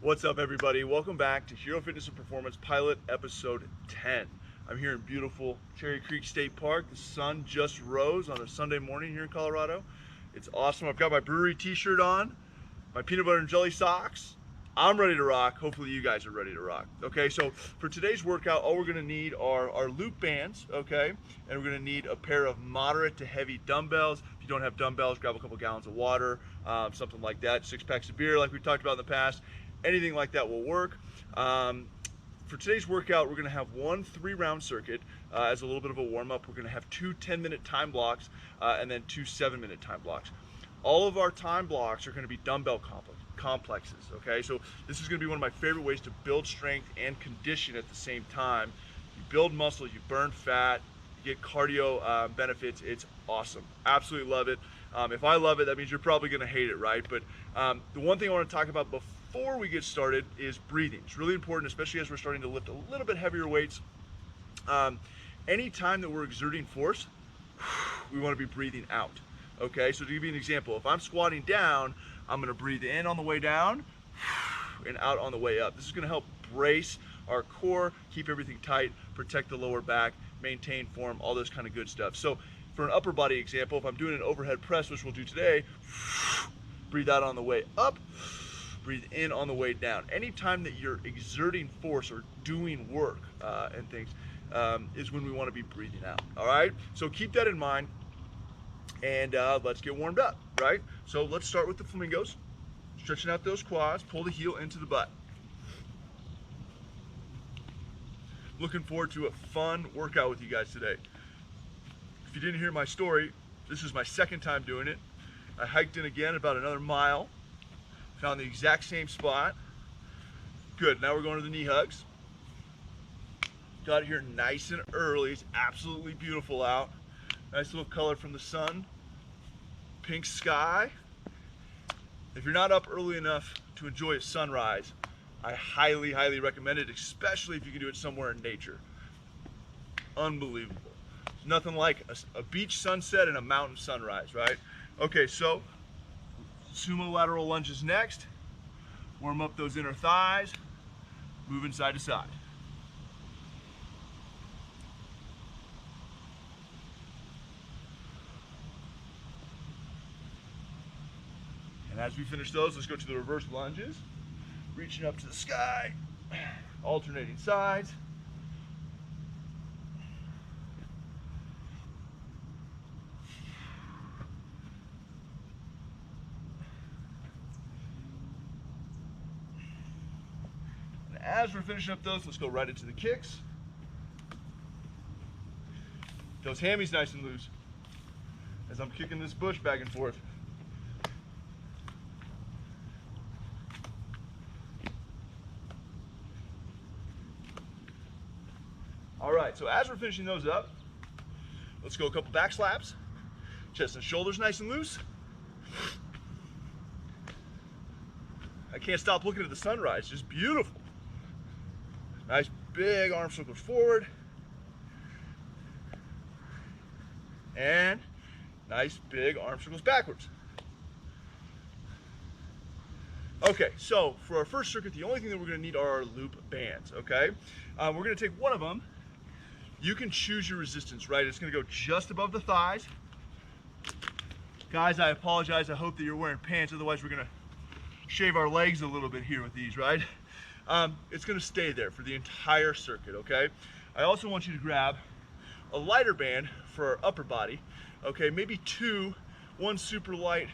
What's up, everybody? Welcome back to H.E.R.O Fitness and Performance Pilot Episode 10. I'm here in beautiful Cherry Creek State Park. The sun just rose on a Sunday morning here in Colorado. It's awesome. I've got my brewery t-shirt on, my peanut butter and jelly socks. I'm ready to rock. Hopefully you guys are ready to rock. Okay, so for today's workout, all we're gonna need are our loop bands, okay? And we're gonna need a pair of moderate to heavy dumbbells. If you don't have dumbbells, grab a couple gallons of water, something like that, 6 packs of beer like we talked about in the past. Anything like that will work. For today's workout, we're gonna have one 3-round circuit as a little bit of a warm-up. We're gonna have 2 10-minute time blocks and then 2 7-minute time blocks. All of our time blocks are gonna be dumbbell complexes, okay? So this is gonna be one of my favorite ways to build strength and condition at the same time. You build muscle, you burn fat, you get cardio benefits. It's awesome. Absolutely love it. If I love it, that means you're probably gonna hate it, right? But the one thing I wanna talk about before we get started is breathing. It's really important, especially as we're starting to lift a little bit heavier weights. Anytime that we're exerting force, we wanna be breathing out. Okay, so to give you an example, if I'm squatting down, I'm gonna breathe in on the way down and out on the way up. This is gonna help brace our core, keep everything tight, protect the lower back, maintain form, all this kind of good stuff. So for an upper body example, if I'm doing an overhead press, which we'll do today, breathe out on the way up, breathe in on the way down. Anytime that you're exerting force or doing work and things is when we wanna be breathing out, all right? So keep that in mind. And let's get warmed up, right? So let's start with the flamingos. Stretching out those quads, pull the heel into the butt. Looking forward to a fun workout with you guys today. If you didn't hear my story, this is my second time doing it. I hiked in again about another mile, found the exact same spot. Good, now we're going to the knee hugs. Got here nice and early. It's absolutely beautiful out. Nice little color from the sun, pink sky. If you're not up early enough to enjoy a sunrise, I highly, highly recommend it, especially if you can do it somewhere in nature. Unbelievable. There's nothing like a beach sunset and a mountain sunrise, right? Okay, so sumo lateral lunges next. Warm up those inner thighs, moving side to side. And as we finish those, let's go to the reverse lunges. Reaching up to the sky, alternating sides. And as we're finishing up those, let's go right into the kicks. Those hammies nice and loose as I'm kicking this bush back and forth. All right, so as we're finishing those up, let's go a couple back slaps. Chest and shoulders nice and loose. I can't stop looking at the sunrise, just beautiful. Nice big arm circles forward. And nice big arm circles backwards. Okay, so for our first circuit, the only thing that we're gonna need are our loop bands, okay? We're gonna take one of them. You can choose your resistance, right? It's gonna go just above the thighs. Guys, I apologize. I hope that you're wearing pants. Otherwise, we're gonna shave our legs a little bit here with these, right? It's gonna stay there for the entire circuit, okay? I also want you to grab a lighter band for our upper body, okay? Maybe 2, one super light,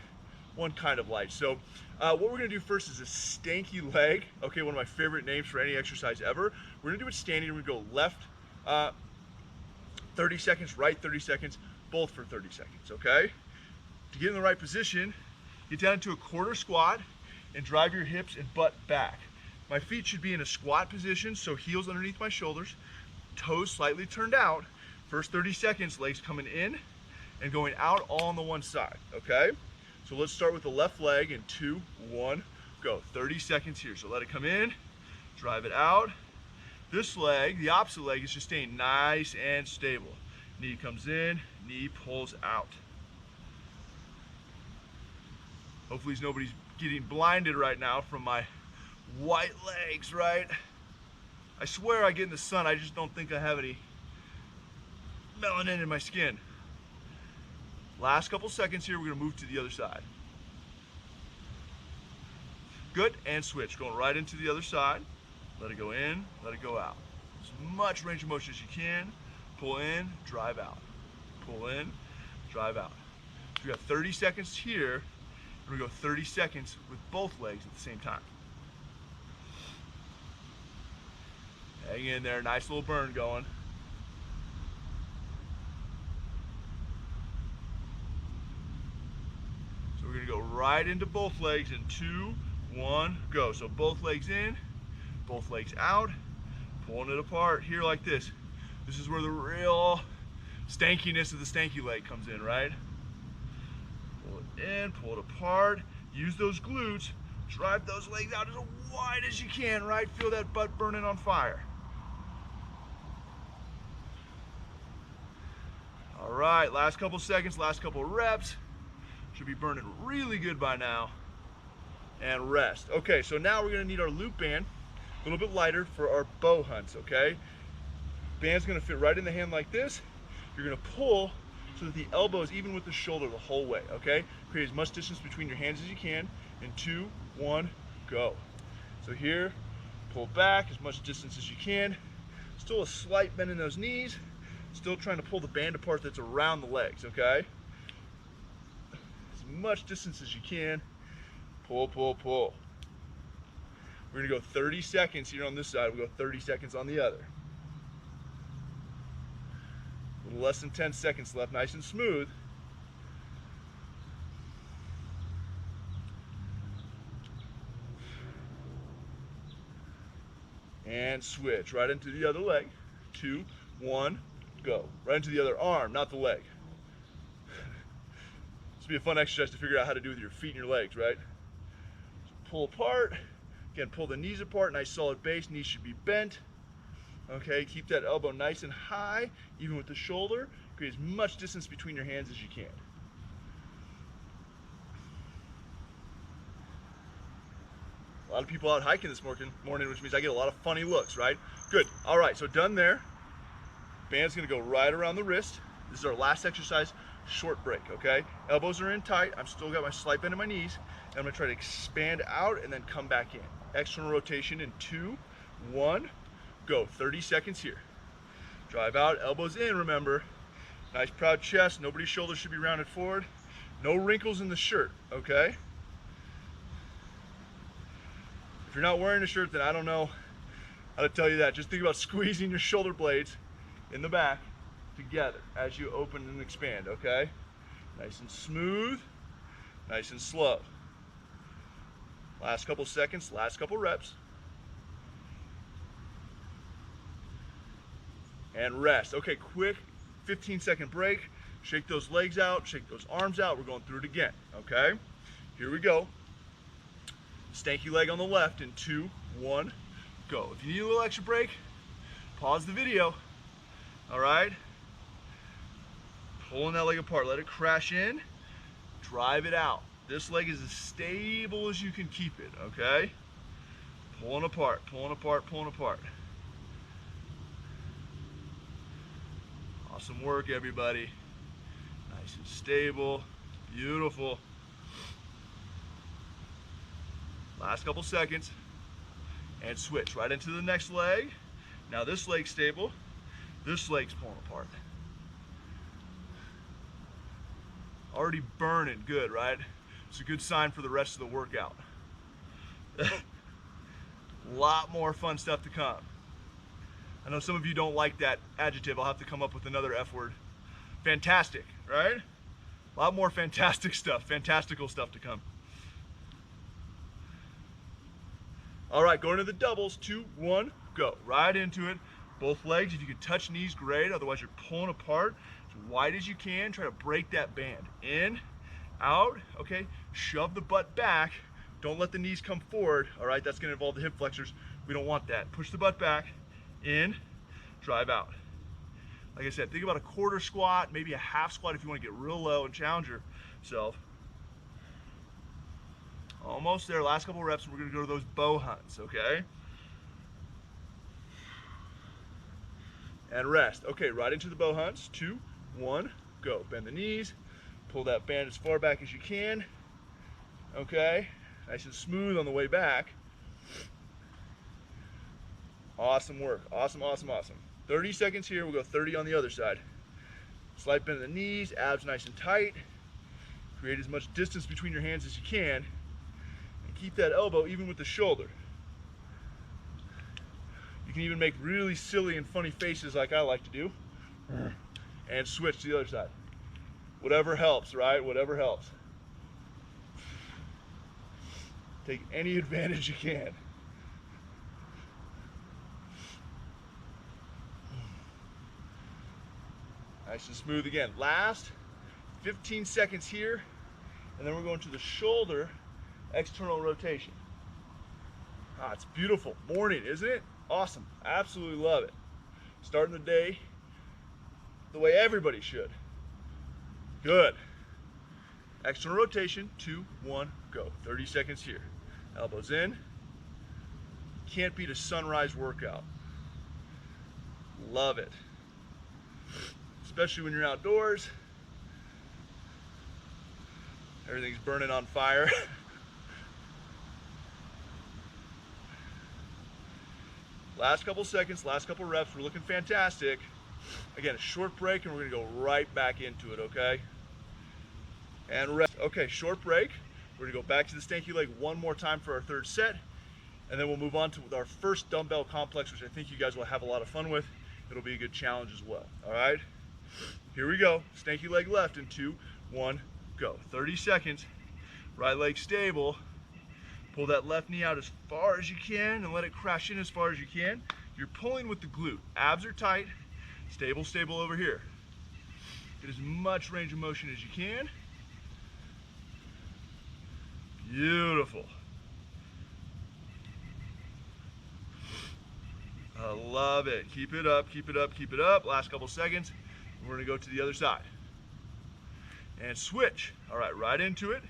one kind of light. So what we're gonna do first is a stanky leg, okay? One of my favorite names for any exercise ever. We're gonna do it standing. We're gonna go left 30 seconds, right 30 seconds, both for 30 seconds, okay? To get in the right position, get down into a quarter squat and drive your hips and butt back. My feet should be in a squat position, so heels underneath my shoulders, toes slightly turned out. First 30 seconds, legs coming in and going out all on the one side, okay? So let's start with the left leg in 2, 1, go. 30 seconds here, so let it come in, drive it out. This leg, the opposite leg, is just staying nice and stable. Knee comes in, knee pulls out. Hopefully nobody's getting blinded right now from my white legs, right? I swear I get in the sun, I just don't think I have any melanin in my skin. Last couple seconds here, we're gonna move to the other side. Good, and switch, going right into the other side. Let it go in, let it go out. As much range of motion as you can. Pull in, drive out. Pull in, drive out. So we got 30 seconds here. We're gonna go 30 seconds with both legs at the same time. Hang in there, nice little burn going. So we're gonna go right into both legs in 2, 1, go. So both legs in, both legs out, pulling it apart here like this. This is where the real stankiness of the stanky leg comes in, right? Pull it in, pull it apart, use those glutes, drive those legs out as wide as you can, right? Feel that butt burning on fire. All right, last couple seconds, last couple reps. Should be burning really good by now. And rest. Okay, so now we're gonna need our loop band, a little bit lighter for our bow hunts, okay? Band's gonna fit right in the hand like this. You're gonna pull so that the elbow is even with the shoulder the whole way, okay? Create as much distance between your hands as you can. In 2, 1, go. So here, pull back as much distance as you can. Still a slight bend in those knees. Still trying to pull the band apart that's around the legs, okay? As much distance as you can. Pull, pull, pull. We're gonna go 30 seconds here on this side. We'll go 30 seconds on the other. A little less than 10 seconds left, nice and smooth. And switch right into the other leg. 2, 1, go. Right into the other arm, not the leg. This will be a fun exercise to figure out how to do with your feet and your legs, right? So pull apart. Again, pull the knees apart, nice solid base. Knees should be bent. Okay, keep that elbow nice and high, even with the shoulder. Create as much distance between your hands as you can. A lot of people out hiking this morning, which means I get a lot of funny looks, right? Good, all right, so done there. Band's gonna go right around the wrist. This is our last exercise, short break, okay? Elbows are in tight. I'm still got my slight bend in my knees. And I'm gonna try to expand out and then come back in. External rotation in 2, 1, go. 30 seconds here. Drive out, elbows in, remember. Nice proud chest, nobody's shoulders should be rounded forward. No wrinkles in the shirt, okay? If you're not wearing a shirt, then I don't know how to tell you that. Just think about squeezing your shoulder blades in the back together as you open and expand, okay? Nice and smooth, nice and slow. Last couple seconds, last couple reps. And rest. Okay, quick 15-second break. Shake those legs out, shake those arms out. We're going through it again, okay? Here we go. Stanky leg on the left in 2, 1, go. If you need a little extra break, pause the video, all right? Pulling that leg apart, let it crash in, drive it out. This leg is as stable as you can keep it, okay? Pulling apart, pulling apart, pulling apart. Awesome work, everybody. Nice and stable, beautiful. Last couple seconds, and switch right into the next leg. Now this leg's stable, this leg's pulling apart. Already burning good, right? It's a good sign for the rest of the workout. A lot more fun stuff to come. I know some of you don't like that adjective. I'll have to come up with another F word. Fantastic, right? A lot more fantastic stuff, fantastical stuff to come. All right, going to the doubles, 2, 1, go. Right into it. Both legs, if you can touch knees, great. Otherwise, you're pulling apart as wide as you can. Try to break that band. In, out, okay? Shove the butt back. Don't let the knees come forward, all right? That's gonna involve the hip flexors. We don't want that. Push the butt back, in, drive out. Like I said, think about a quarter squat, maybe a half squat if you wanna get real low and challenge yourself. Almost there, last couple reps, we're gonna go to those bow hunts, okay? And rest. Okay, right into the bow hunts. 2, 1, go. Bend the knees, pull that band as far back as you can. Okay, nice and smooth on the way back. Awesome work, awesome, awesome, awesome. 30 seconds here, we'll go 30 on the other side. Slight bend of the knees, abs nice and tight. Create as much distance between your hands as you can. And keep that elbow even with the shoulder. You can even make really silly and funny faces like I like to do. And switch to the other side. Whatever helps, right? Whatever helps. Take any advantage you can. Nice and smooth again. Last 15 seconds here, and then we're going to the shoulder external rotation. Ah, it's beautiful. Morning, isn't it? Awesome. Absolutely love it. Starting the day the way everybody should. Good. External rotation, 2, 1, go. 30 seconds here. Elbows in. Can't beat a sunrise workout. Love it. Especially when you're outdoors. Everything's burning on fire. Last couple seconds, last couple reps, we're looking fantastic. Again, a short break and we're gonna go right back into it, okay? And rest. Okay, short break. We're gonna go back to the stanky leg one more time for our third set, and then we'll move on to our first dumbbell complex, which I think you guys will have a lot of fun with. It'll be a good challenge as well, all right? Here we go, stanky leg left in 2, 1, go. 30 seconds, right leg stable. Pull that left knee out as far as you can and let it crash in as far as you can. You're pulling with the glute. Abs are tight, stable, stable over here. Get as much range of motion as you can. Beautiful. I love it. Keep it up, keep it up, keep it up. Last couple seconds. We're gonna go to the other side. And switch. All right, right into it.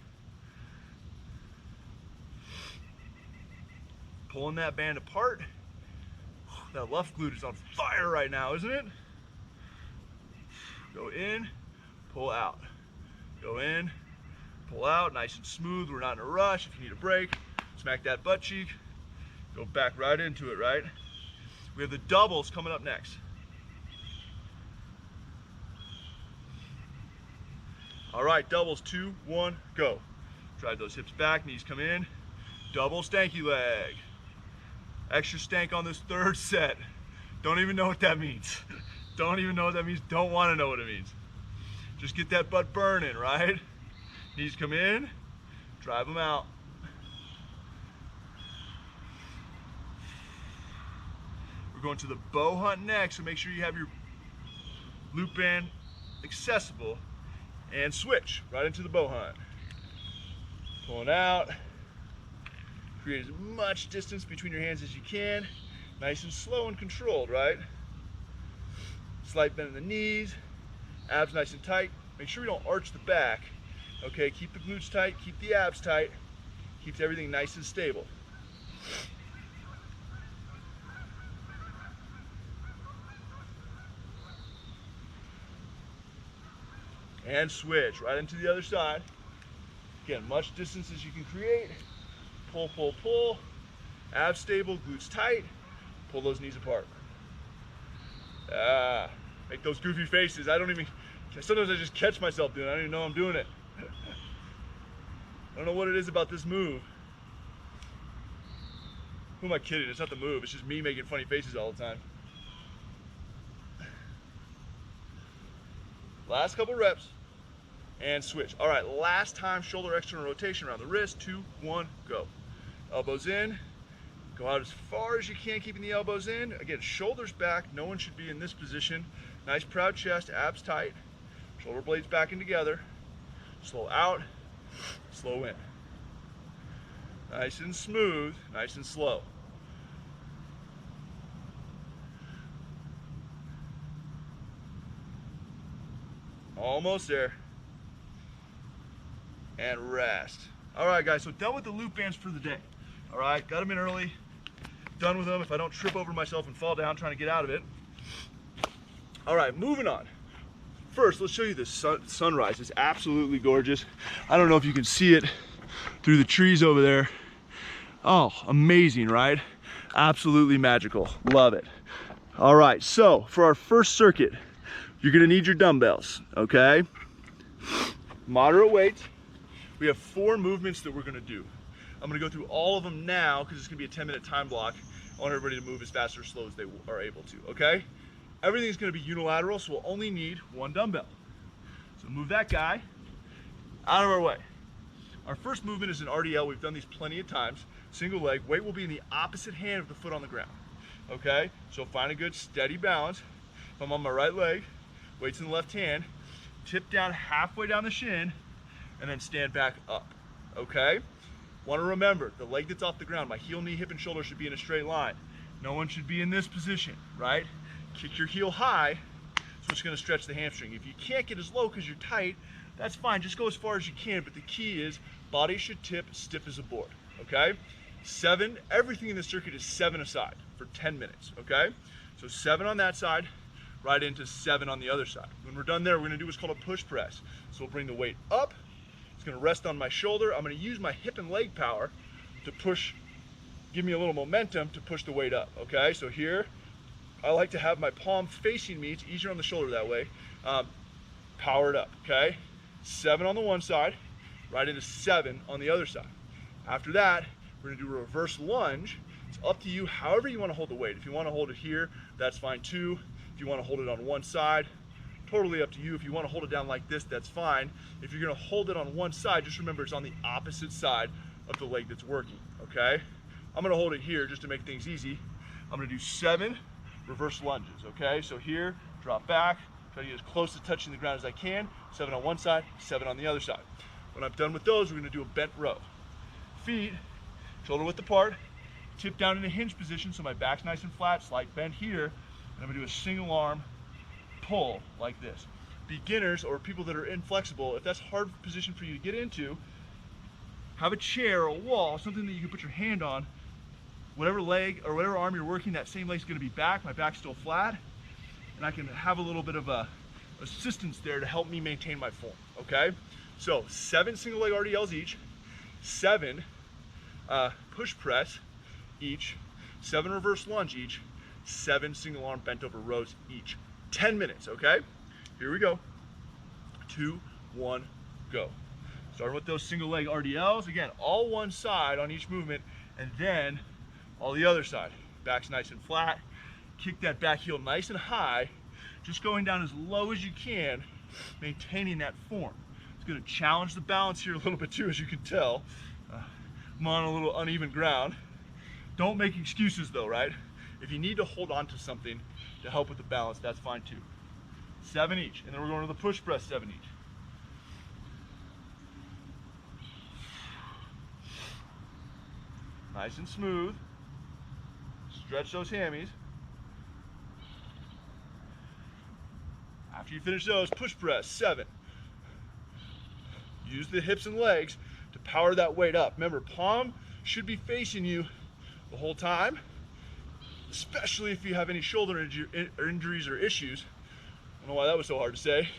Pulling that band apart. That left glute is on fire right now, isn't it? Go in, pull out. Go in, pull out, nice and smooth. We're not in a rush. If you need a break, smack that butt cheek. Go back right into it, right? We have the doubles coming up next. All right, doubles, 2, 1, go. Drive those hips back, knees come in. Double stanky leg. Extra stank on this third set. Don't even know what that means. Don't even know what that means. Don't want to know what it means. Just get that butt burning, right? Knees come in, drive them out. We're going to the bow hunt next, so make sure you have your loop band accessible and switch right into the bow hunt. Pulling out. Create as much distance between your hands as you can. Nice and slow and controlled, right? Slight bend in the knees. Abs nice and tight. Make sure you don't arch the back. Okay, keep the glutes tight, keep the abs tight. Keeps everything nice and stable. And switch right into the other side. Again, much distance as you can create. Pull, pull, pull. Abs stable, glutes tight. Pull those knees apart. Make those goofy faces. Sometimes I just catch myself doing it. I don't even know I'm doing it. I don't know what it is about this move. Who am I kidding? It's not the move. It's just me making funny faces all the time. Last couple reps. And switch. All right, last time, shoulder external rotation around the wrist. 2, 1, go. Elbows in. Go out as far as you can, keeping the elbows in. Again, shoulders back. No one should be in this position. Nice proud chest, abs tight. Shoulder blades back in together. Slow out, slow in. Nice and smooth, nice and slow. Almost there. And rest. All right, guys, so done with the loop bands for the day. All right, got them in early, done with them. If I don't trip over myself and fall down trying to get out of it. All right, moving on. First, let's show you this sunrise. It's absolutely gorgeous. I don't know if you can see it through the trees over there. Oh, amazing, right? Absolutely magical. Love it. All right, so for our first circuit, you're gonna need your dumbbells, okay? Moderate weights. We have 4 movements that we're gonna do. I'm gonna go through all of them now because it's gonna be a 10-minute time block. I want everybody to move as fast or slow as they are able to, okay? Everything's gonna be unilateral, so we'll only need 1 dumbbell. So move that guy out of our way. Our first movement is an RDL. We've done these plenty of times. Single leg, weight will be in the opposite hand of the foot on the ground, okay? So find a good steady balance. If I'm on my right leg, weight's in the left hand, tip down halfway down the shin, and then stand back up, okay? Want to remember, the leg that's off the ground, my heel, knee, hip, and shoulder should be in a straight line. No one should be in this position, right? Kick your heel high, so it's going to stretch the hamstring. If you can't get as low because you're tight, that's fine, just go as far as you can, but the key is body should tip stiff as a board, okay? 7, everything in the circuit is 7 aside for 10 minutes, okay? So 7 on that side, right into 7 on the other side. When we're done there, we're gonna do what's called a push press. So we'll bring the weight up, it's gonna rest on my shoulder. I'm gonna use my hip and leg power to push, give me a little momentum to push the weight up, okay? So here, I like to have my palm facing me, it's easier on the shoulder that way. Power it up, okay? 7 on the one side, right into 7 on the other side. After that, we're gonna do a reverse lunge. It's up to you, however you wanna hold the weight. If you wanna hold it here, that's fine too. If you wanna hold it on one side, totally up to you. If you wanna hold it down like this, that's fine. If you're gonna hold it on one side, just remember it's on the opposite side of the leg that's working, okay? I'm gonna hold it here just to make things easy. I'm gonna do 7 reverse lunges, okay? So here, drop back, try to get as close to touching the ground as I can. 7 on one side, 7 on the other side. When I'm done with those, we're gonna do a bent row. Feet, shoulder width apart, tip down in a hinge position so my back's nice and flat, slight bend here, and I'm gonna do a single arm pull like this. Beginners or people that are inflexible, if that's a hard position for you to get into, have a chair or a wall, something that you can put your hand on. Whatever leg or whatever arm you're working, that same leg's gonna be back, my back's still flat, and I can have a little bit of a assistance there to help me maintain my form, okay? So 7 single leg RDLs each, 7 push press each, 7 reverse lunge each, 7 single arm bent over rows each. 10 minutes, okay? Here we go. 2, 1, go. Starting with those single leg RDLs, again, all one side on each movement, and then all the other side. Back's nice and flat. Kick that back heel nice and high, just going down as low as you can, maintaining that form. It's gonna challenge the balance here a little bit too, as you can tell. I'm on a little uneven ground. Don't make excuses though, right? If you need to hold on to something to help with the balance, that's fine too. 7 each, and then we're going to the push press, 7 each. Nice and smooth. Stretch those hammies. After you finish those, push press, 7. Use the hips and legs to power that weight up. Remember, palm should be facing you the whole time, especially if you have any shoulder injuries or issues. I don't know why that was so hard to say.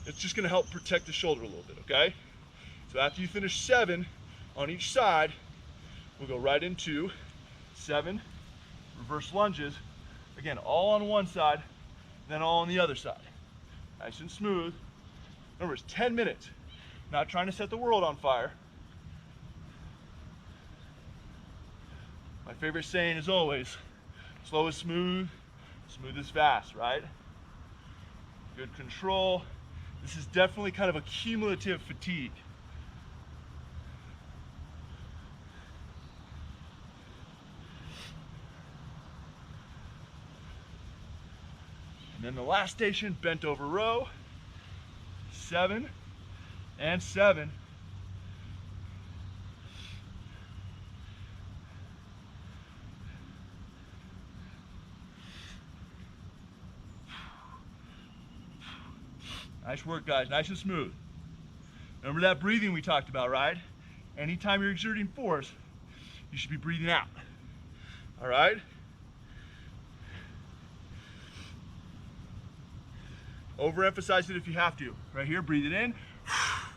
It's just gonna help protect the shoulder a little bit, okay? So after you finish 7 on each side, we'll go right into 7 reverse lunges. Again, all on one side, then all on the other side. Nice and smooth. Remember, it's 10 minutes. Not trying to set the world on fire. My favorite saying is always, slow is smooth, smooth is fast, right? Good control. This is definitely kind of a cumulative fatigue. And then the last station, bent over row, 7 and 7. Nice work, guys, nice and smooth. Remember that breathing we talked about, right? Anytime you're exerting force, you should be breathing out. All right? Overemphasize it if you have to. Right here, breathing in,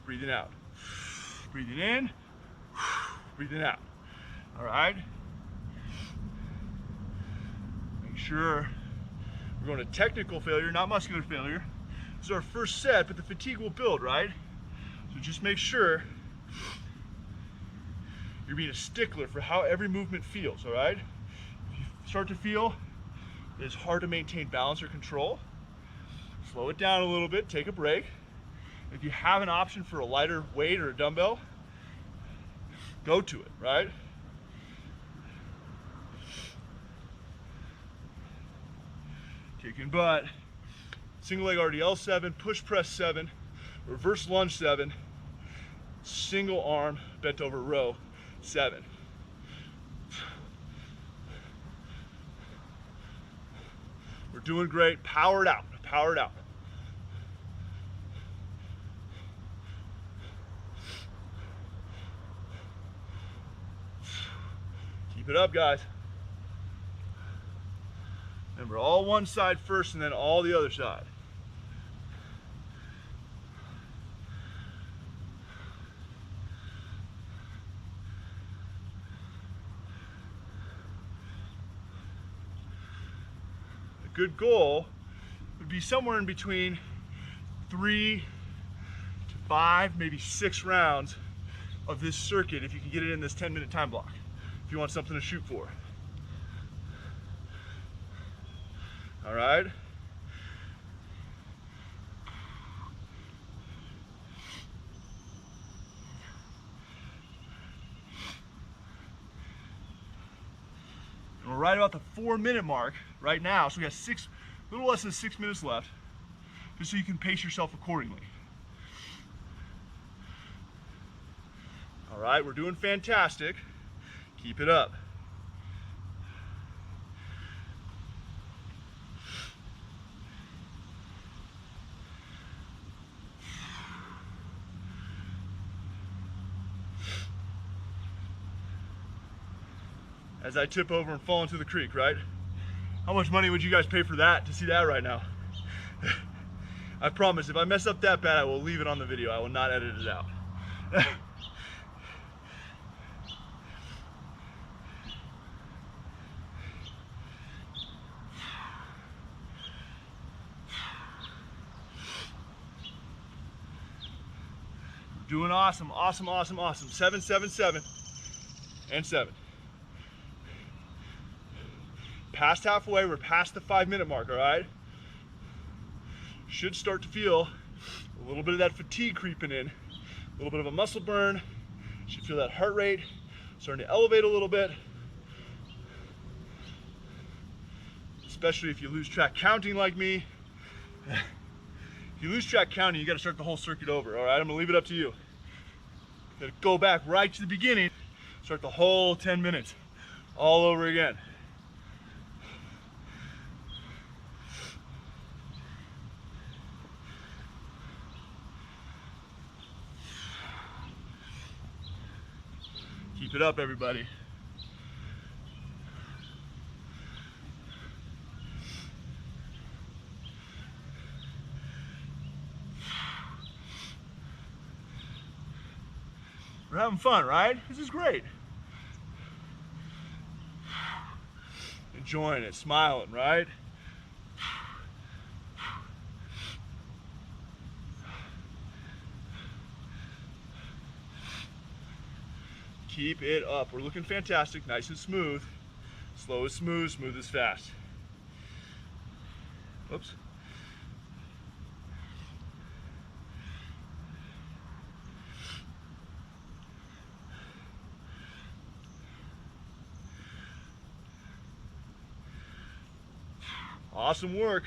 breathing out. Breathing in, breathing out. All right? Make sure we're going to technical failure, not muscular failure. This is our first set, but the fatigue will build, right? So just make sure you're being a stickler for how every movement feels, all right? If you start to feel that it's hard to maintain balance or control, slow it down a little bit, take a break. If you have an option for a lighter weight or a dumbbell, go to it, right? Kicking butt, single leg RDL 7, push press 7, reverse lunge 7, single arm bent over row 7. We're doing great. Power it out. Power it out. Keep it up, guys. Remember, all one side first and then all the other side. A good goal would be somewhere in between 3 to 5, maybe 6 rounds of this circuit if you can get it in this 10-minute time block, if you want something to shoot for. All right? And we're right about the 4-minute mark right now, so we got a little less than 6 minutes left, just so you can pace yourself accordingly. All right, we're doing fantastic. Keep it up. As I tip over and fall into the creek, right? How much money would you guys pay for that, to see that right now? I promise, if I mess up that bad, I will leave it on the video. I will not edit it out. Doing awesome, awesome, awesome, awesome. 7, 7, 7, and 7. Past halfway, we're past the 5-minute mark, all right? Should start to feel a little bit of that fatigue creeping in, a little bit of a muscle burn. Should feel that heart rate starting to elevate a little bit. Especially if you lose track counting like me. If you lose track counting, you gotta start the whole circuit over, all right? I'm gonna leave it up to you. You gotta go back right to the beginning, start the whole 10 minutes all over again. Keep it up, everybody. We're having fun, right? This is great. Enjoying it, smiling, right? Keep it up. We're looking fantastic, nice and smooth. Slow is smooth, smooth is fast. Oops. Awesome work.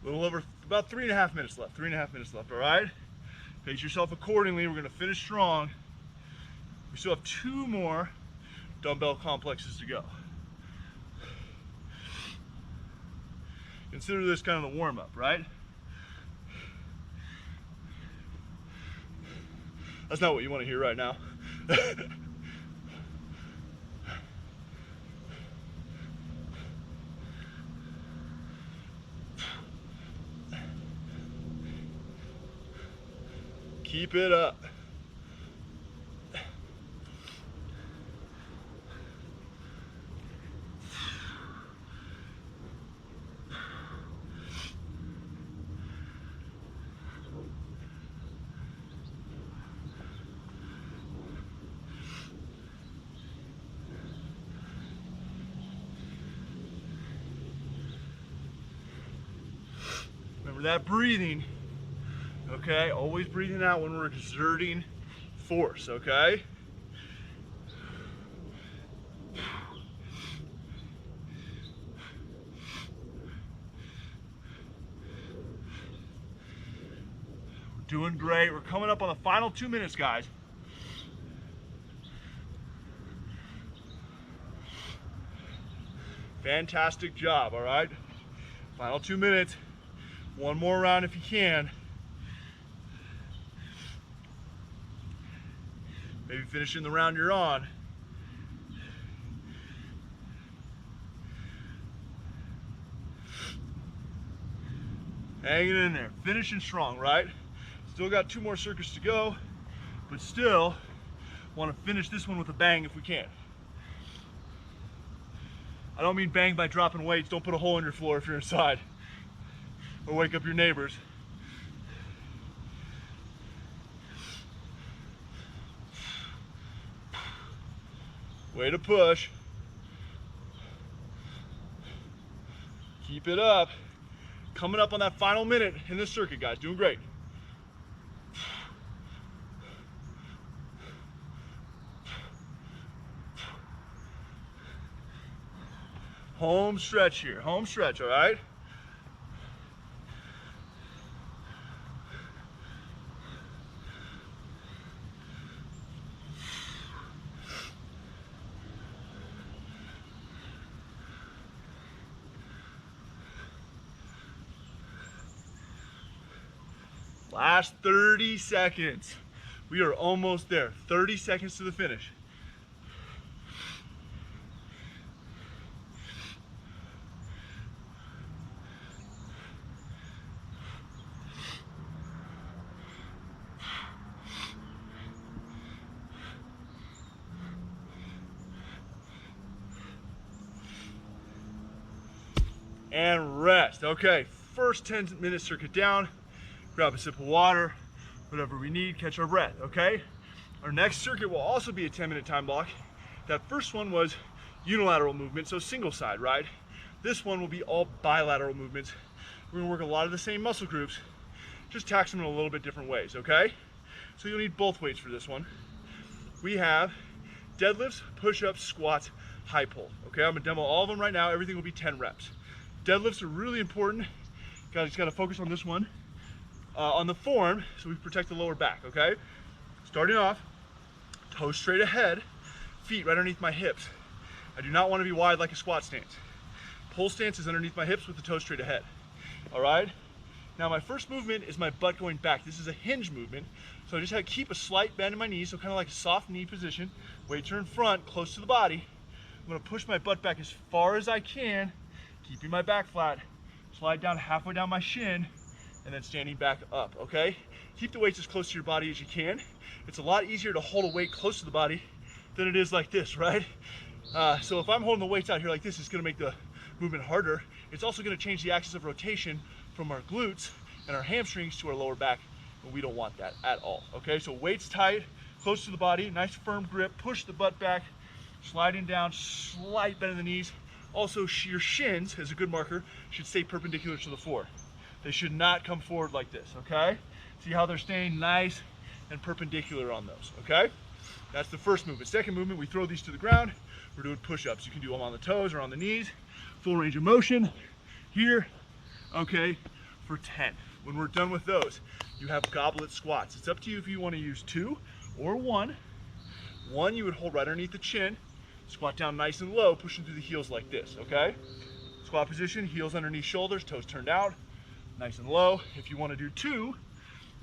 A little over, about 3.5 minutes left. 3.5 minutes left, all right? Pace yourself accordingly. We're gonna finish strong. We still have 2 more dumbbell complexes to go. Consider this kind of the warm-up, right? That's not what you want to hear right now. Keep it up. Remember that breathing, okay? Always breathing out when we're exerting force, okay? We're doing great. We're coming up on the final 2 minutes, guys. Fantastic job, all right? Final 2 minutes. One more round if you can. Maybe finishing the round you're on. Hanging in there, finishing strong, right? Still got 2 more circuits to go, but still want to finish this one with a bang if we can. I don't mean bang by dropping weights. Don't put a hole in your floor if you're inside, or wake up your neighbors. Way to push. Keep it up. Coming up on that final minute in this circuit, guys. Doing great. Home stretch here. Home stretch, all right? Last 30 seconds. We are almost there. 30 seconds to the finish. And rest. Okay, first 10-minute circuit down. Grab a sip of water, whatever we need, catch our breath, okay? Our next circuit will also be a 10-minute time block. That first one was unilateral movement, so single side, right? This one will be all bilateral movements. We're gonna work a lot of the same muscle groups, just tax them in a little bit different ways, okay? So you'll need both weights for this one. We have deadlifts, push-ups, squats, high pull, okay? I'm gonna demo all of them right now. Everything will be 10 reps. Deadlifts are really important. Guys, just gotta focus on this one. On the form, so we protect the lower back, okay? Starting off, toes straight ahead, feet right underneath my hips. I do not want to be wide like a squat stance. Pull stance is underneath my hips with the toes straight ahead, all right? Now my first movement is my butt going back. This is a hinge movement, so I just have to keep a slight bend in my knees, so kind of like a soft knee position. Weights are in front, close to the body. I'm gonna push my butt back as far as I can, keeping my back flat, slide down halfway down my shin, and then standing back up, okay? Keep the weights as close to your body as you can. It's a lot easier to hold a weight close to the body than it is like this, right? So if I'm holding the weights out here like this, it's gonna make the movement harder. It's also gonna change the axis of rotation from our glutes and our hamstrings to our lower back, and we don't want that at all, okay? So weights tight, close to the body, nice firm grip, push the butt back, sliding down, slight bend in the knees. Also, your shins, as a good marker, should stay perpendicular to the floor. They should not come forward like this, okay? See how they're staying nice and perpendicular on those, okay? That's the first movement. Second movement, we throw these to the ground. We're doing push-ups. You can do them on the toes or on the knees. Full range of motion here, okay, for 10. When we're done with those, you have goblet squats. It's up to you if you want to use 2 or 1. 1 you would hold right underneath the chin, squat down nice and low, pushing through the heels like this, okay? Squat position, heels underneath shoulders, toes turned out, nice and low. If you want to do 2,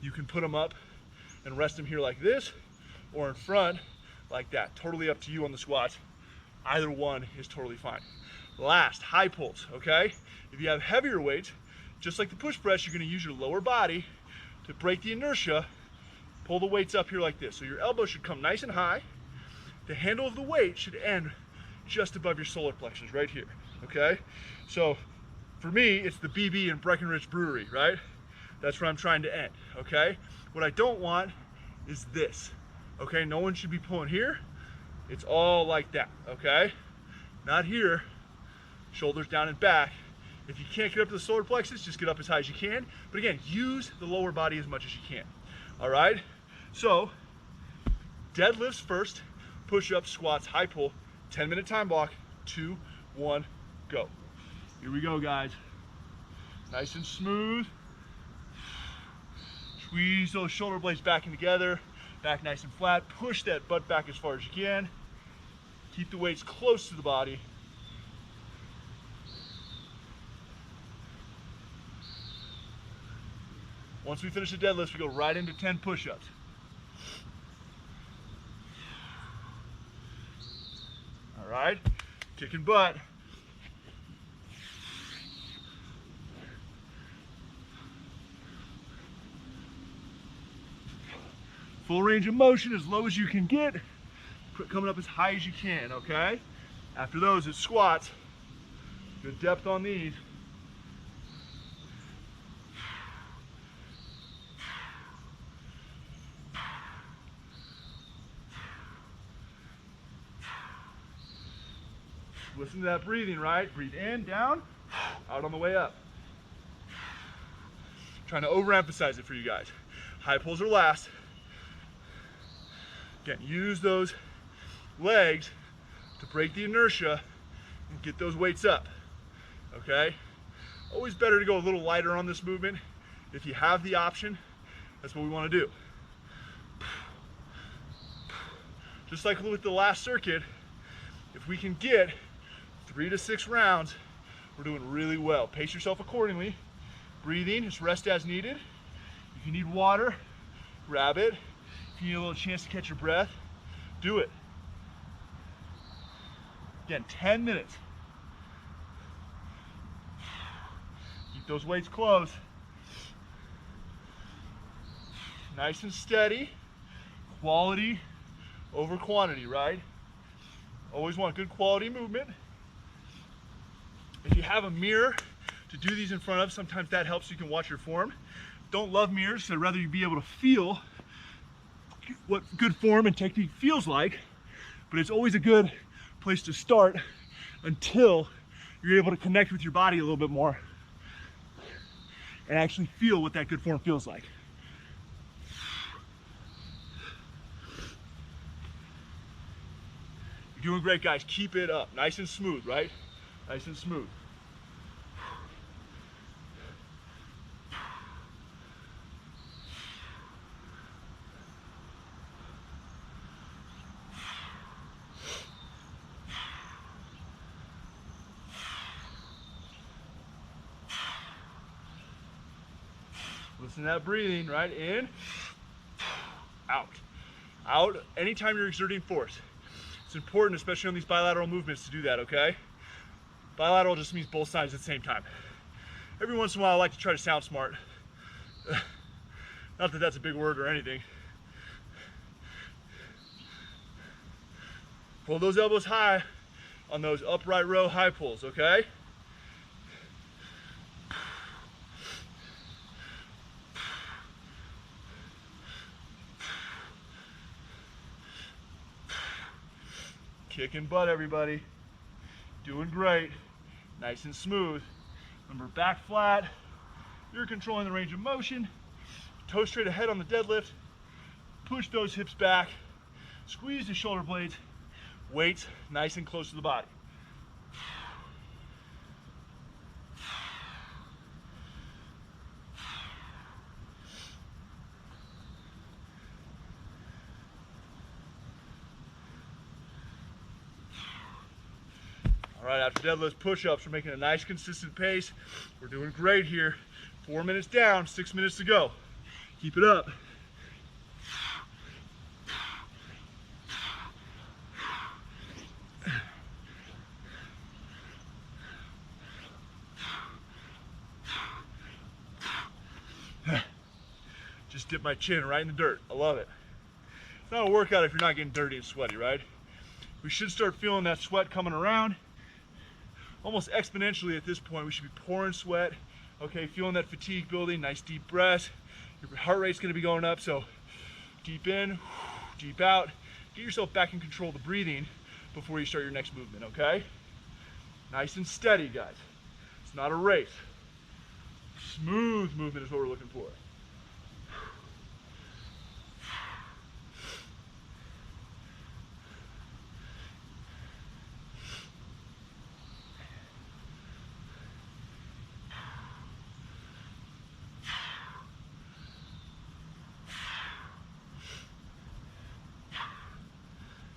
you can put them up and rest them here like this or in front like that. Totally up to you on the squats. Either one is totally fine. Last, high pulls, okay? If you have heavier weights, just like the push press, you're gonna use your lower body to break the inertia, pull the weights up here like this. So your elbow should come nice and high. The handle of the weight should end just above your solar plexus, right here, okay? So for me, it's the BB in Breckenridge Brewery, right? That's where I'm trying to end, okay? What I don't want is this, okay? No one should be pulling here. It's all like that, okay? Not here, shoulders down and back. If you can't get up to the solar plexus, just get up as high as you can. But again, use the lower body as much as you can, all right? So, deadlifts first, push-ups, squats, high pull, 10-minute time block, 2, 1, go. Here we go, guys. Nice and smooth. Squeeze those shoulder blades back in together, back nice and flat. Push that butt back as far as you can. Keep the weights close to the body. Once we finish the deadlifts, we go right into 10 push-ups. All right, kicking butt. Full range of motion as low as you can get, coming up as high as you can, okay? After those, it's squats. Good depth on these. Listen to that breathing, right? Breathe in, down, out on the way up. Trying to overemphasize it for you guys. High pulls are last. Again, use those legs to break the inertia and get those weights up, okay? Always better to go a little lighter on this movement. If you have the option, that's what we want to do. Just like with the last circuit, if we can get 3 to 6 rounds, we're doing really well. Pace yourself accordingly. Breathing, just rest as needed. If you need water, grab it. If you need a little chance to catch your breath, do it. Again, 10 minutes. Keep those weights close. Nice and steady. Quality over quantity, right? Always want good quality movement. If you have a mirror to do these in front of, sometimes that helps. You can watch your form. Don't love mirrors, so I'd rather you be able to feel what good form and technique feels like, but it's always a good place to start until you're able to connect with your body a little bit more and actually feel what that good form feels like. You're doing great, guys. Keep it up. Nice and smooth, right? Nice and smooth. Listen to that breathing, right? In, out. Out anytime you're exerting force. It's important, especially on these bilateral movements, to do that, okay? Bilateral just means both sides at the same time. Every once in a while, I like to try to sound smart. Not that that's a big word or anything. Pull those elbows high on those upright row high pulls, okay? Kicking butt, everybody. Doing great. Nice and smooth. Remember, back flat. You're controlling the range of motion. Toe straight ahead on the deadlift. Push those hips back. Squeeze the shoulder blades. Weights nice and close to the body. All right, after deadlifts, push-ups, we're making a nice consistent pace. We're doing great here. 4 minutes down, 6 minutes to go. Keep it up. Just dip my chin right in the dirt. I love it. It's not a workout if you're not getting dirty and sweaty, right? We should start feeling that sweat coming around. Almost exponentially at this point, we should be pouring sweat. Okay, feeling that fatigue building, nice deep breaths. Your heart rate's gonna be going up, so deep in, deep out. Get yourself back in control of the breathing before you start your next movement, okay? Nice and steady, guys. It's not a race. Smooth movement is what we're looking for.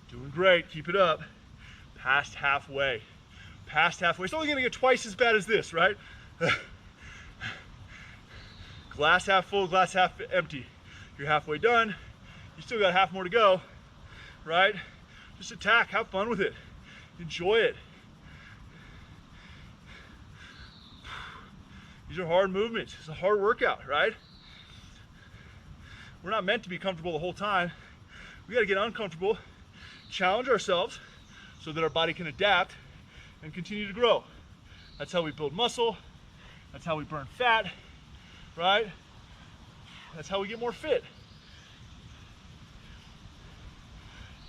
Doing great, keep it up. Past halfway. Past halfway. It's only gonna get twice as bad as this, right? Glass half full, glass half empty. You're halfway done. You still got half more to go, right? Just attack, have fun with it. Enjoy it. These are hard movements. It's a hard workout, right? We're not meant to be comfortable the whole time. We gotta get uncomfortable, challenge ourselves so that our body can adapt and continue to grow. That's how we build muscle. That's how we burn fat, right? That's how we get more fit.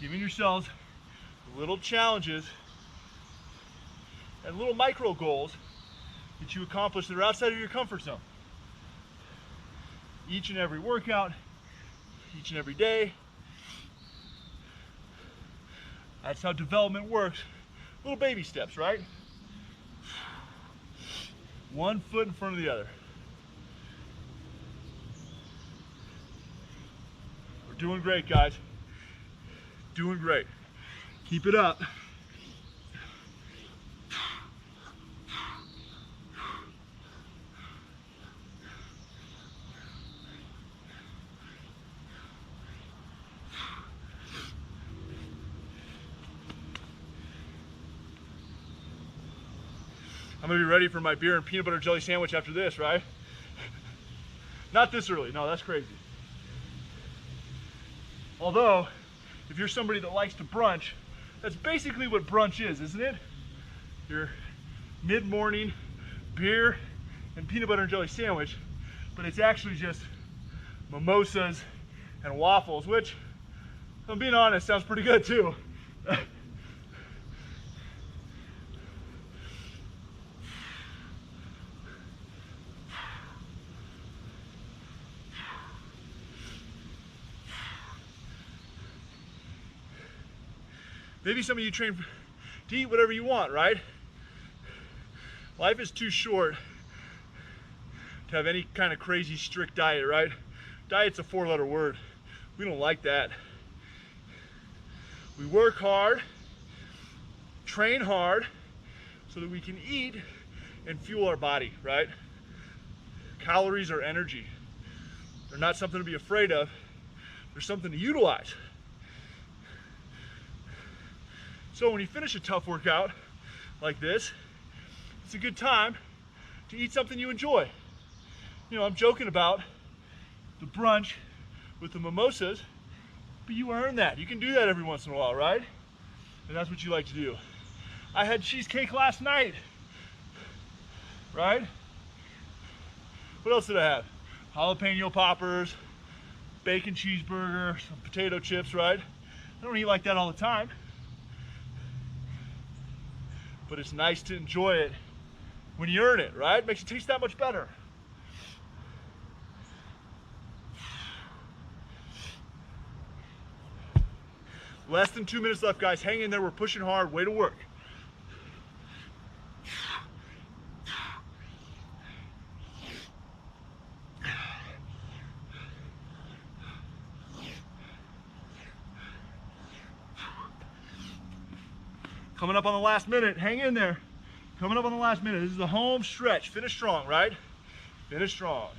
Giving yourselves little challenges and little micro goals that you accomplish that are outside of your comfort zone. Each and every workout, each and every day. That's how development works. Little baby steps, right? One foot in front of the other. We're doing great, guys. Doing great. Keep it up. I'm gonna be ready for my beer and peanut butter jelly sandwich after this, right? Not this early, no, that's crazy. Although, if you're somebody that likes to brunch, that's basically what brunch is, isn't it? Your mid-morning beer and peanut butter and jelly sandwich, but it's actually just mimosas and waffles, which, if I'm being honest, sounds pretty good too. Maybe some of you train to eat whatever you want, right? Life is too short to have any kind of crazy strict diet, right? Diet's a 4-letter word. We don't like that. We work hard, train hard, so that we can eat and fuel our body, right? Calories are energy. They're not something to be afraid of. They're something to utilize. So when you finish a tough workout like this, it's a good time to eat something you enjoy. You know, I'm joking about the brunch with the mimosas, but you earn that. You can do that every once in a while, right? And that's what you like to do. I had cheesecake last night, right? What else did I have? Jalapeno poppers, bacon cheeseburger, some potato chips, right? I don't eat like that all the time. But it's nice to enjoy it when you earn it, right? It makes it taste that much better. Less than 2 minutes left, guys. Hang in there. We're pushing hard. Way to work. Coming up on the last minute. Hang in there. Coming up on the last minute. This is the home stretch. Finish strong, right? Finish strong.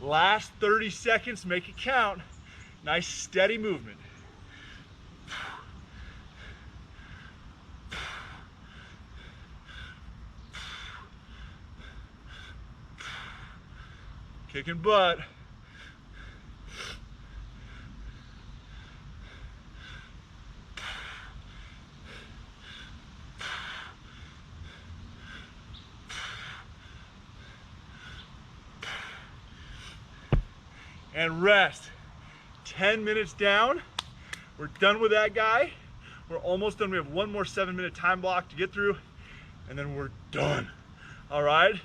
Last 30 seconds, make it count. Nice steady movement. Kicking butt. And rest. 10 minutes down. We're done with that guy. We're almost done. We have one more 7-minute time block to get through, and then we're done. All right?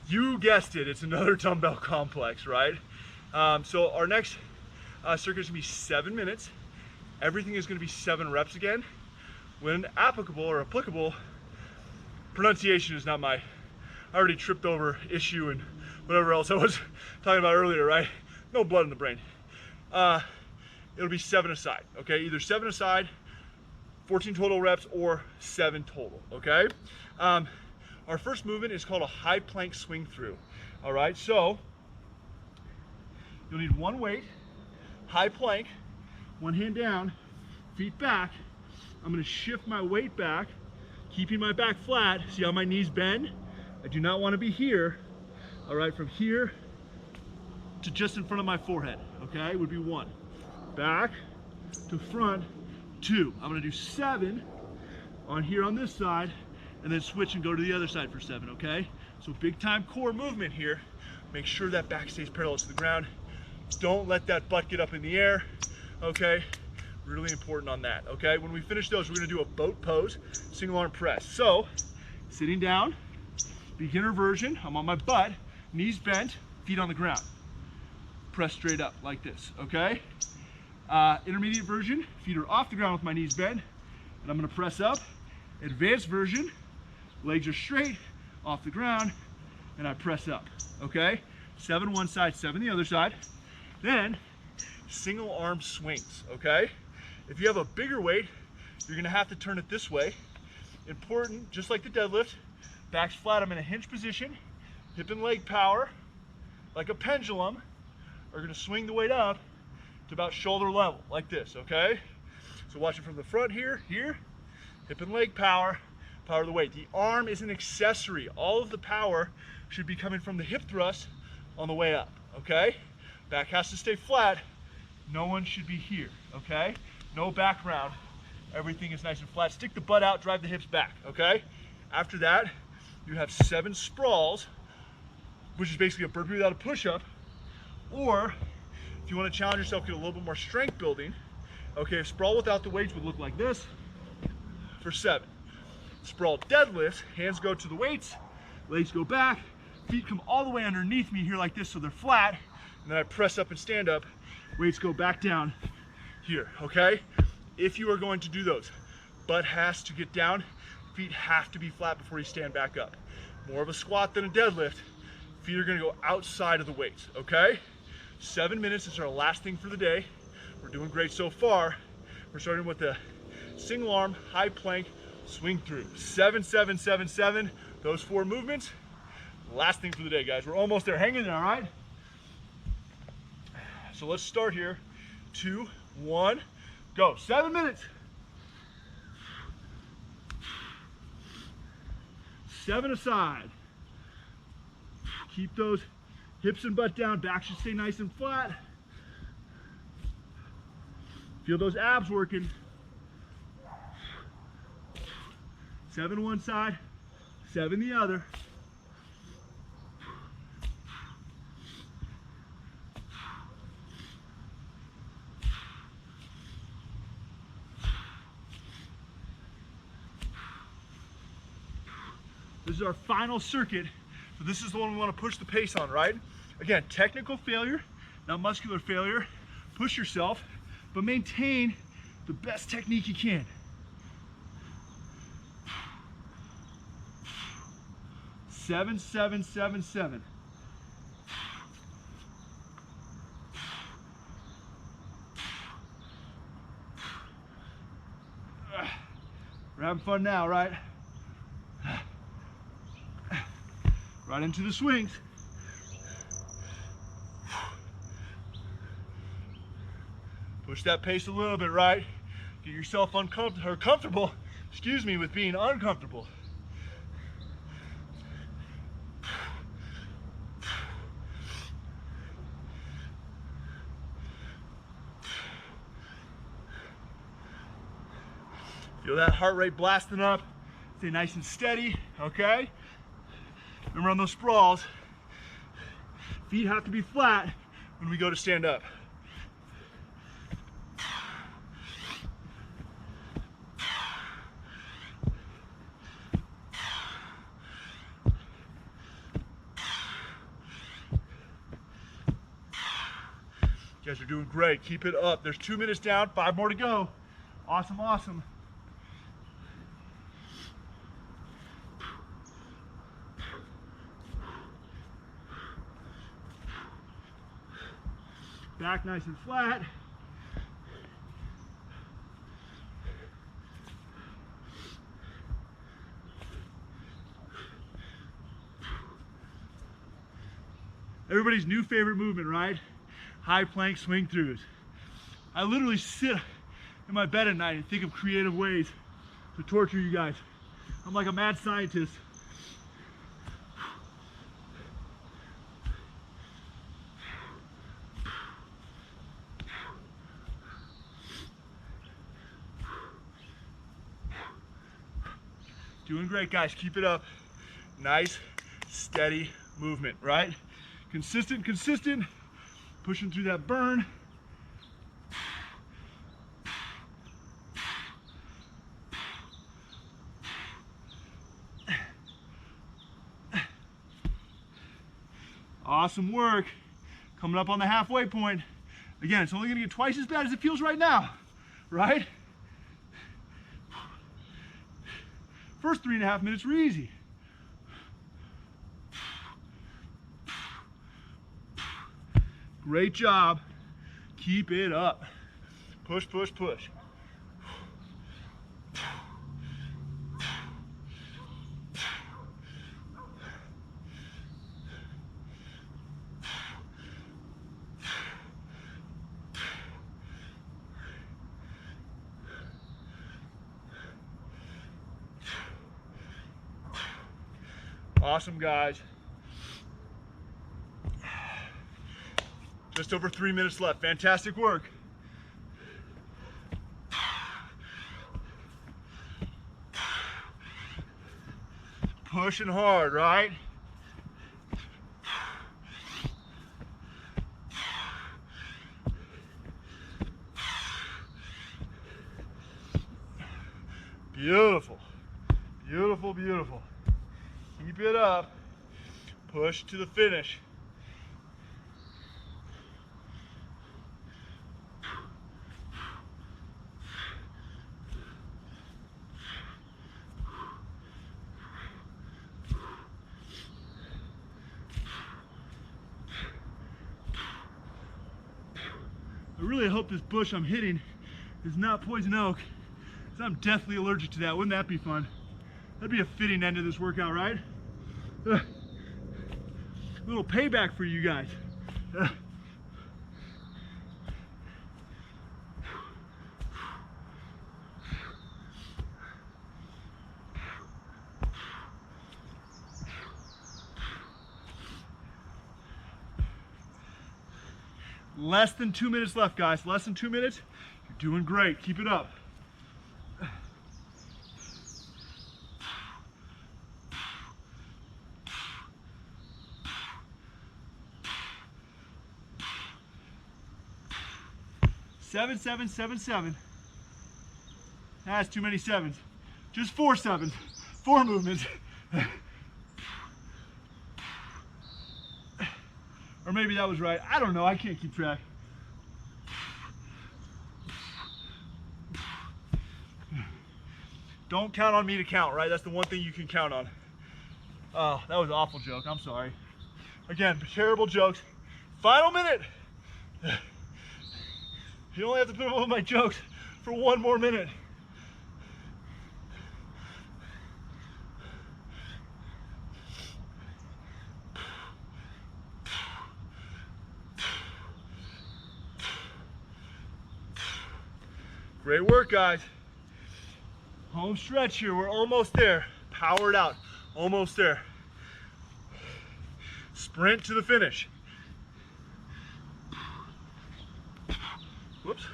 You guessed it, it's another dumbbell complex, right? So our next circuit is gonna be 7 minutes. Everything is gonna be 7 reps again. When applicable or applicable, pronunciation is not my, I already tripped over issue and whatever else I was talking about earlier, right? No blood in the brain. It'll be 7 aside, okay? Either 7 aside, 14 total reps, or 7 total, okay? Our first movement is called a high plank swing through. All right, so you'll need one weight, high plank, one hand down, feet back. I'm gonna shift my weight back, keeping my back flat. See how my knees bend? I do not wanna be here. All right, from here to just in front of my forehead, okay, would be 1. Back to front, 2. I'm gonna do 7 on here on this side, and then switch and go to the other side for 7, okay? So big time core movement here. Make sure that back stays parallel to the ground. Don't let that butt get up in the air, okay? Really important on that, okay? When we finish those, we're gonna do a boat pose, single arm press. So, sitting down, beginner version, I'm on my butt, knees bent, feet on the ground. Press straight up like this, okay? Intermediate version, feet are off the ground with my knees bent, and I'm gonna press up. Advanced version, legs are straight, off the ground, and I press up, okay? 7 one side, 7 the other side. Then, single arm swings, okay? If you have a bigger weight, you're gonna have to turn it this way. Important, just like the deadlift, back's flat, I'm in a hinge position, hip and leg power, like a pendulum, are gonna swing the weight up to about shoulder level, like this, okay? So watch it from the front here, hip and leg power, power of the weight. The arm is an accessory. All of the power should be coming from the hip thrust on the way up, okay? Back has to stay flat. No one should be here, okay? No background. Everything is nice and flat. Stick the butt out, drive the hips back, okay? After that, you have 7 sprawls, which is basically a burpee without a push-up. Or, if you want to challenge yourself, get a little bit more strength building, okay, sprawl without the weights would look like this for 7. Sprawl deadlifts, hands go to the weights, legs go back, feet come all the way underneath me here like this so they're flat, and then I press up and stand up, weights go back down here, okay? If you are going to do those, butt has to get down, feet have to be flat before you stand back up. More of a squat than a deadlift, feet are gonna go outside of the weights, okay? 7 minutes, this is our last thing for the day. We're doing great so far. We're starting with the single arm, high plank, swing through. 7, 7, 7, 7. Those 4 movements. Last thing for the day, guys. We're almost there. Hang in there, all right? So let's start here. 2, 1, go. 7 minutes. 7 aside. Keep those hips and butt down. Back should stay nice and flat. Feel those abs working. 7 one side, 7 the other. This is our final circuit. So this is the one we want to push the pace on, right? Again, technical failure, not muscular failure. Push yourself, but maintain the best technique you can. 7, 7, 7, 7. We're having fun now, right? Right into the swings. Push that pace a little bit, right? Get yourself uncomfortable or comfortable, excuse me, with being uncomfortable. Feel that heart rate blasting up. Stay nice and steady, okay? Remember on those sprawls, feet have to be flat when we go to stand up. You guys are doing great. Keep it up. There's 2 minutes down, 5 more to go. Awesome, awesome. Back nice and flat. Everybody's new favorite movement, right? High plank swing throughs. I literally sit in my bed at night and think of creative ways to torture you guys. I'm like a mad scientist. Doing great, guys. Keep it up. Nice, steady movement, right? Consistent, consistent. Pushing through that burn. Awesome work. Coming up on the halfway point. Again, it's only gonna get twice as bad as it feels right now, right? First 3.5 minutes were easy. Great job. Keep it up. Push, push, push. Awesome, guys. Just over 3 minutes left. Fantastic work. Pushing hard, right? Beautiful. Beautiful, beautiful. Keep it up. Push to the finish. I really hope this bush I'm hitting is not poison oak, because I'm deathly allergic to that. Wouldn't that be fun? That'd be a fitting end to this workout, right? A little payback for you guys. Less than 2 minutes left, guys. Less than 2 minutes. You're doing great. Keep it up. Seven, seven, seven, seven. That's too many sevens. Just 4 sevens. 4 movements. Or maybe that was right. I don't know. I can't keep track. Don't count on me to count, right? That's the one thing you can count on. Oh, that was an awful joke. I'm sorry. Again, terrible jokes. Final minute. You only have to put up with my jokes for 1 more minute. Great work, guys. Home stretch here. We're almost there. Power it out. Almost there. Sprint to the finish. Whoops.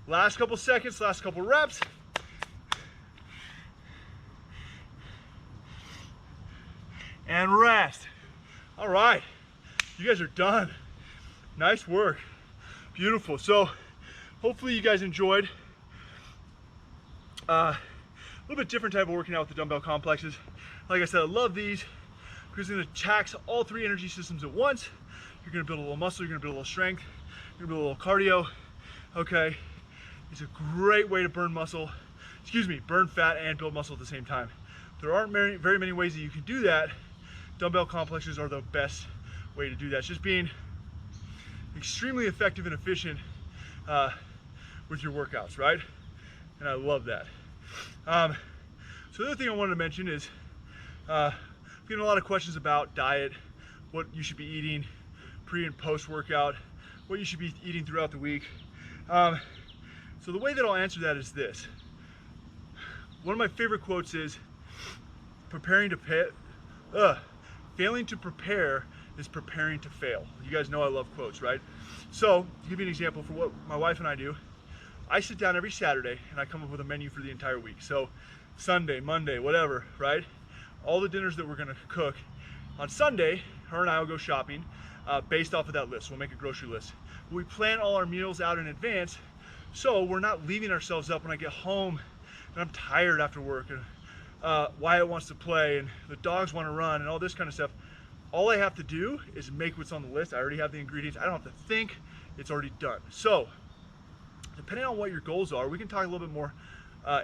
Last couple seconds, last couple reps. And rest. All right, you guys are done. Nice work, beautiful. So hopefully you guys enjoyed a little bit different type of working out with the dumbbell complexes. Like I said, I love these because it attacks all three energy systems at once. You're gonna build a little muscle, you're gonna build a little strength, you're gonna build a little cardio, okay? It's a great way to burn burn fat and build muscle at the same time. There aren't very many ways that you can do that. Dumbbell complexes are the best way to do that. It's just being extremely effective and efficient with your workouts, right? And I love that. So the other thing I wanted to mention is I'm getting a lot of questions about diet, what you should be eating pre and post workout, what you should be eating throughout the week. So the way that I'll answer that is this. One of my favorite quotes is, failing to prepare is preparing to fail. You guys know I love quotes, right? So to give you an example for what my wife and I do, I sit down every Saturday and I come up with a menu for the entire week. So Sunday, Monday, whatever, right? All the dinners that we're gonna cook. On Sunday, her and I will go shopping based off of that list. We'll make a grocery list. We plan all our meals out in advance, so we're not leaving ourselves up when I get home and I'm tired after work and Wyatt wants to play and the dogs want to run and all this kind of stuff. All I have to do is make what's on the list. I already have the ingredients. I don't have to think. It's already done. So depending on what your goals are, we can talk a little bit more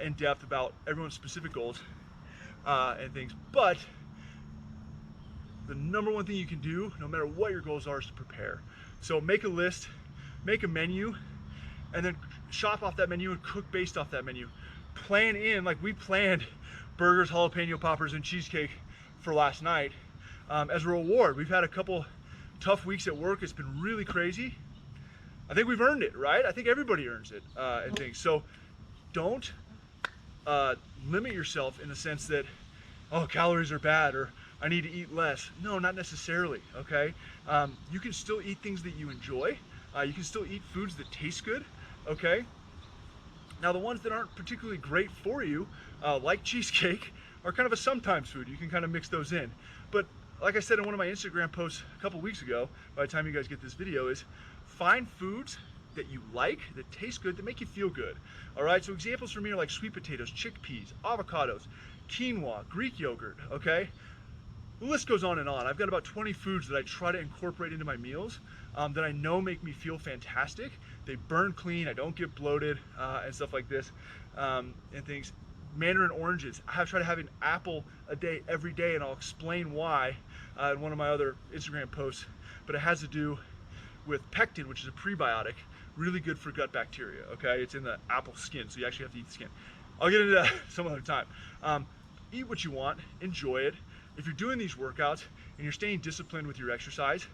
in depth about everyone's specific goals and things. But the number one thing you can do, no matter what your goals are, is to prepare. So make a list, make a menu, and then shop off that menu and cook based off that menu. Plan in, like we planned burgers, jalapeno poppers, and cheesecake for last night as a reward. We've had a couple tough weeks at work. It's been really crazy. I think we've earned it, right? I think everybody earns it and things. So don't limit yourself in the sense that, oh, calories are bad or I need to eat less. No, not necessarily, okay? You can still eat things that you enjoy. You can still eat foods that taste good, okay? Now the ones that aren't particularly great for you, like cheesecake, are kind of a sometimes food. You can kind of mix those in. But like I said in one of my Instagram posts a couple weeks ago, by the time you guys get this video, is find foods that you like, that taste good, that make you feel good. All right, so examples for me are like sweet potatoes, chickpeas, avocados, quinoa, Greek yogurt, okay? The list goes on and on. I've got about 20 foods that I try to incorporate into my meals that I know make me feel fantastic. They burn clean, I don't get bloated and stuff like this and things. Mandarin oranges. I have tried having an apple a day every day, and I'll explain why in one of my other Instagram posts, but it has to do with pectin, which is a prebiotic, really good for gut bacteria, okay? It's in the apple skin, so you actually have to eat the skin. I'll get into that some other time. Eat what you want, enjoy it. If you're doing these workouts and you're staying disciplined with your exercise,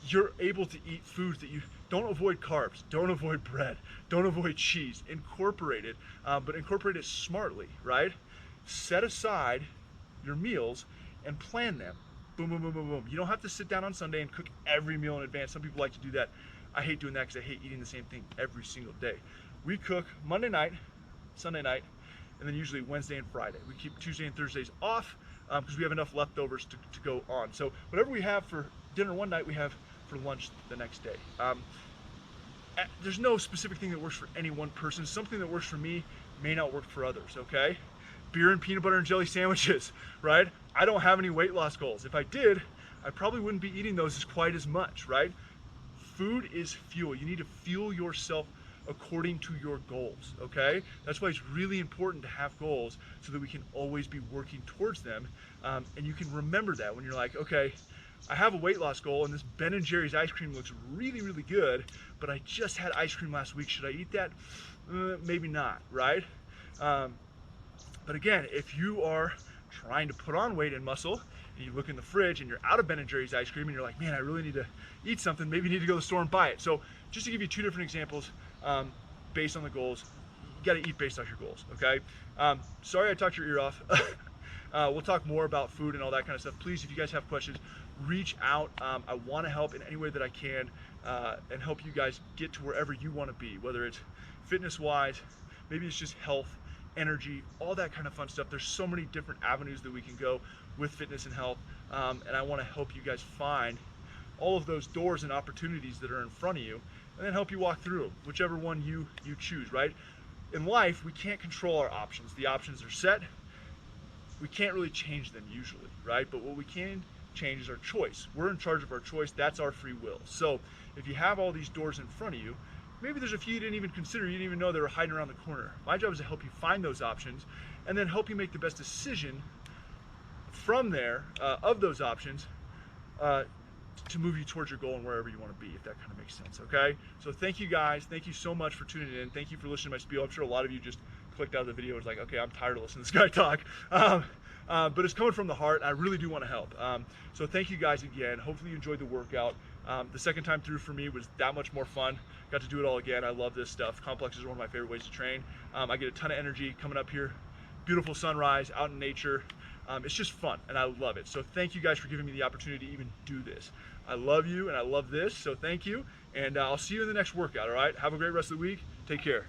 you're able to eat foods that you don't avoid carbs, don't avoid bread, don't avoid cheese. Incorporate it, but incorporate it smartly, right? Set aside your meals and plan them. Boom, boom, boom, boom, boom. You don't have to sit down on Sunday and cook every meal in advance. Some people like to do that. I hate doing that because I hate eating the same thing every single day. We cook Monday night, Sunday night, and then usually Wednesday and Friday. We keep Tuesday and Thursdays off because we have enough leftovers to go on. So whatever we have for dinner one night, we have for lunch the next day. There's no specific thing that works for any one person. Something that works for me may not work for others, okay? Beer and peanut butter and jelly sandwiches, right? I don't have any weight loss goals. If I did, I probably wouldn't be eating those quite as much, right? Food is fuel. You need to fuel yourself according to your goals, okay? That's why it's really important to have goals so that we can always be working towards them. And you can remember that when you're like, okay, I have a weight loss goal and this Ben & Jerry's ice cream looks really, really good, but I just had ice cream last week. Should I eat that? Maybe not, right? But again, if you are trying to put on weight and muscle, and you look in the fridge and you're out of Ben & Jerry's ice cream and you're like, man, I really need to eat something, maybe you need to go to the store and buy it. So just to give you two different examples based on the goals, you gotta eat based off your goals, okay? Sorry I talked your ear off. We'll talk more about food and all that kind of stuff. Please, if you guys have questions, reach out. I wanna help in any way that I can and help you guys get to wherever you wanna be, whether it's fitness-wise, maybe it's just health, energy, all that kind of fun stuff. There's so many different avenues that we can go with fitness and health, and I want to help you guys find all of those doors and opportunities that are in front of you, and then help you walk through them, whichever one you choose, right? In life, we can't control our options. The options are set. We can't really change them usually, right? But what we can change is our choice. We're in charge of our choice. That's our free will. So if you have all these doors in front of you, maybe there's a few you didn't even consider, you didn't even know they were hiding around the corner. My job is to help you find those options and then help you make the best decision from there, of those options, to move you towards your goal and wherever you want to be, if that kind of makes sense, okay? So thank you guys. Thank you so much for tuning in. Thank you for listening to my spiel. I'm sure a lot of you just clicked out of the video and was like, okay, I'm tired of listening to this guy talk. But it's coming from the heart. I really do want to help. So thank you guys again. Hopefully you enjoyed the workout. The second time through for me was that much more fun. Got to do it all again. I love this stuff. Complexes are one of my favorite ways to train. I get a ton of energy coming up here. Beautiful sunrise, out in nature. It's just fun and I love it. So thank you guys for giving me the opportunity to even do this. I love you and I love this, so thank you. And I'll see you in the next workout, all right? Have a great rest of the week. Take care.